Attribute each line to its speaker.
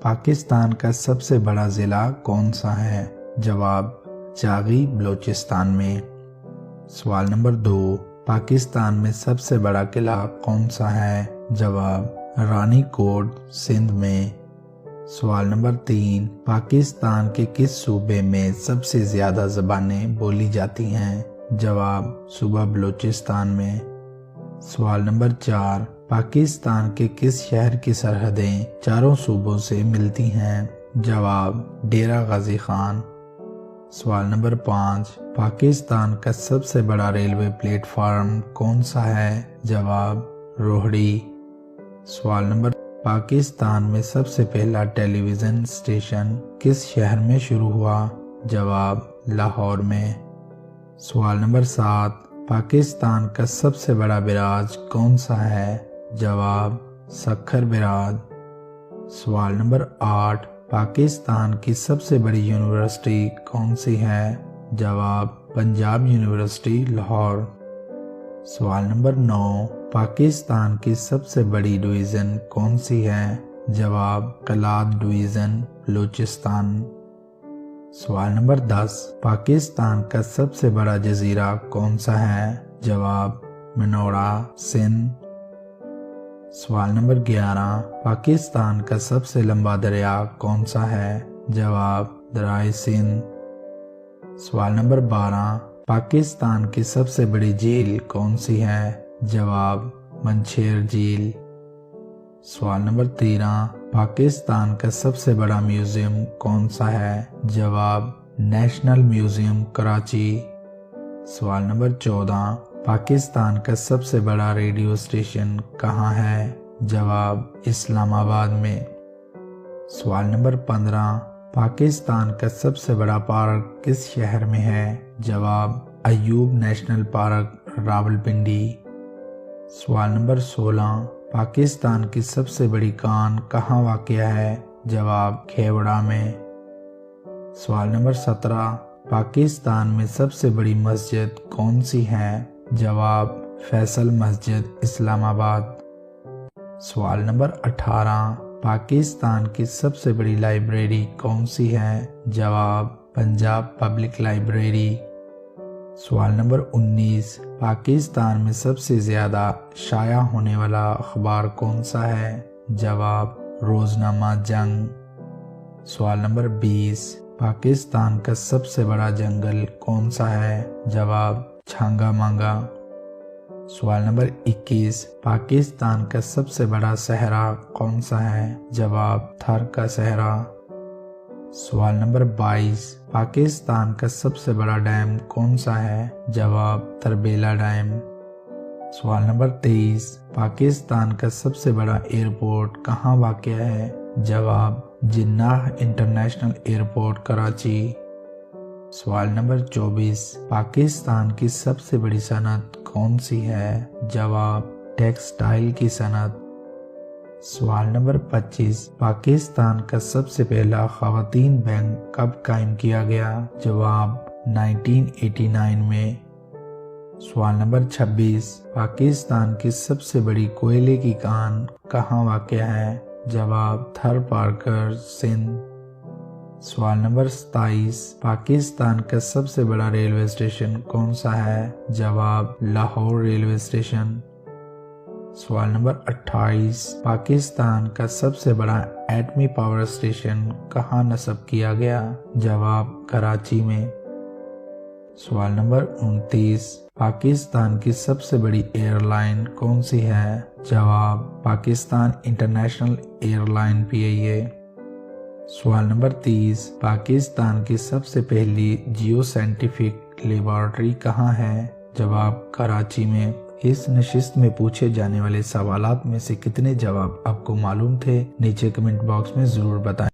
Speaker 1: پاکستان کا سب سے بڑا ضلع کون سا ہے؟ جواب چاغی بلوچستان میں۔ سوال نمبر 2، پاکستان میں سب سے بڑا قلعہ کون سا ہے؟ جواب رانی کوٹ سندھ میں۔ سوال نمبر 3، پاکستان کے کس صوبے میں سب سے زیادہ زبانیں بولی جاتی ہیں؟ جواب صوبہ بلوچستان میں۔ سوال نمبر 4، پاکستان کے کس شہر کی سرحدیں چاروں صوبوں سے ملتی ہیں؟ جواب ڈیرہ غازی خان۔ سوال نمبر 5، پاکستان کا سب سے بڑا ریلوے پلیٹ فارم کون سا ہے؟ جواب روہڑی۔ سوال نمبر، پاکستان میں سب سے پہلا ٹیلی ویژن اسٹیشن کس شہر میں شروع ہوا؟ جواب لاہور میں۔ سوال نمبر 7، پاکستان کا سب سے بڑا براج کون سا ہے؟ جواب سکھر براج۔ سوال نمبر 8، پاکستان کی سب سے بڑی یونیورسٹی کون سی ہے؟ جواب پنجاب یونیورسٹی لاہور۔ سوال نمبر 9، پاکستان کی سب سے بڑی ڈویژن کون سی ہے؟ جواب کلات ڈویژن بلوچستان۔ سوال نمبر 10، پاکستان کا سب سے بڑا جزیرہ کون سا ہے؟ جواب منوڑا سندھ۔ سوال نمبر 11، پاکستان کا سب سے لمبا دریا کون سا ہے؟ جواب دریائے سندھ۔ سوال نمبر 12، پاکستان کی سب سے بڑی جھیل کون سی ہے؟ جواب منچھیر جھیل۔ سوال نمبر 13، پاکستان کا سب سے بڑا میوزیم کون سا ہے؟ جواب نیشنل میوزیم کراچی۔ سوال نمبر 14، پاکستان کا سب سے بڑا ریڈیو اسٹیشن کہاں ہے؟ جواب اسلام آباد میں۔ سوال نمبر 15، پاکستان کا سب سے بڑا پارک کس شہر میں ہے؟ جواب ایوب نیشنل پارک راولپنڈی۔ سوال نمبر 16، پاکستان کی سب سے بڑی کان کہاں واقع ہے؟ جواب کھیوڑا میں۔ سوال نمبر 17، پاکستان میں سب سے بڑی مسجد کون سی ہے؟ جواب فیصل مسجد اسلام آباد۔ سوال نمبر 18، پاکستان کی سب سے بڑی لائبریری کون سی ہے؟ جواب پنجاب پبلک لائبریری۔ سوال نمبر 19، پاکستان میں سب سے زیادہ شائع ہونے والا اخبار کون سا ہے؟ جواب روزنامہ جنگ۔ سوال نمبر 20، پاکستان کا سب سے بڑا جنگل کون سا ہے؟ جواب چھانگا مانگا۔ سوال نمبر 21، پاکستان کا سب سے بڑا صحرا کون سا ہے؟ جواب تھر کا صحرا۔ سوال نمبر 22، پاکستان کا سب سے بڑا ڈیم کون سا ہے؟ جواب تربیلا ڈیم۔ سوال نمبر 23، پاکستان کا سب سے بڑا ایئرپورٹ کہاں واقع ہے؟ جواب جناح انٹرنیشنل ایئرپورٹ کراچی۔ سوال نمبر 24، پاکستان کی سب سے بڑی صنعت کون سی ہے؟ جواب ٹیکسٹائل کی صنعت۔ سوال نمبر 25، پاکستان کا سب سے پہلا خواتین بینک کب قائم کیا گیا؟ جواب 1989 میں۔ سوال نمبر 26، پاکستان کی سب سے بڑی کوئلے کی کان کہاں واقع ہے؟ جواب تھر پارکر سندھ۔ سوال نمبر 27، پاکستان کا سب سے بڑا ریلوے اسٹیشن کون سا ہے؟ جواب لاہور ریلوے اسٹیشن۔ سوال نمبر 28، پاکستان کا سب سے بڑا ایٹمی پاور اسٹیشن کہاں نصب کیا گیا؟ جواب کراچی میں۔ سوال نمبر 29، پاکستان کی سب سے بڑی ایئر لائن کون سی ہے؟ جواب Pakistan international air line PIA۔ سوال نمبر 30، پاکستان کی سب سے پہلی جیو سائنٹیفک لیبارٹری کہاں ہے؟ جواب کراچی میں۔ اس نشست میں پوچھے جانے والے سوالات میں سے کتنے جواب آپ کو معلوم تھے؟ نیچے کمنٹ باکس میں ضرور بتائیں۔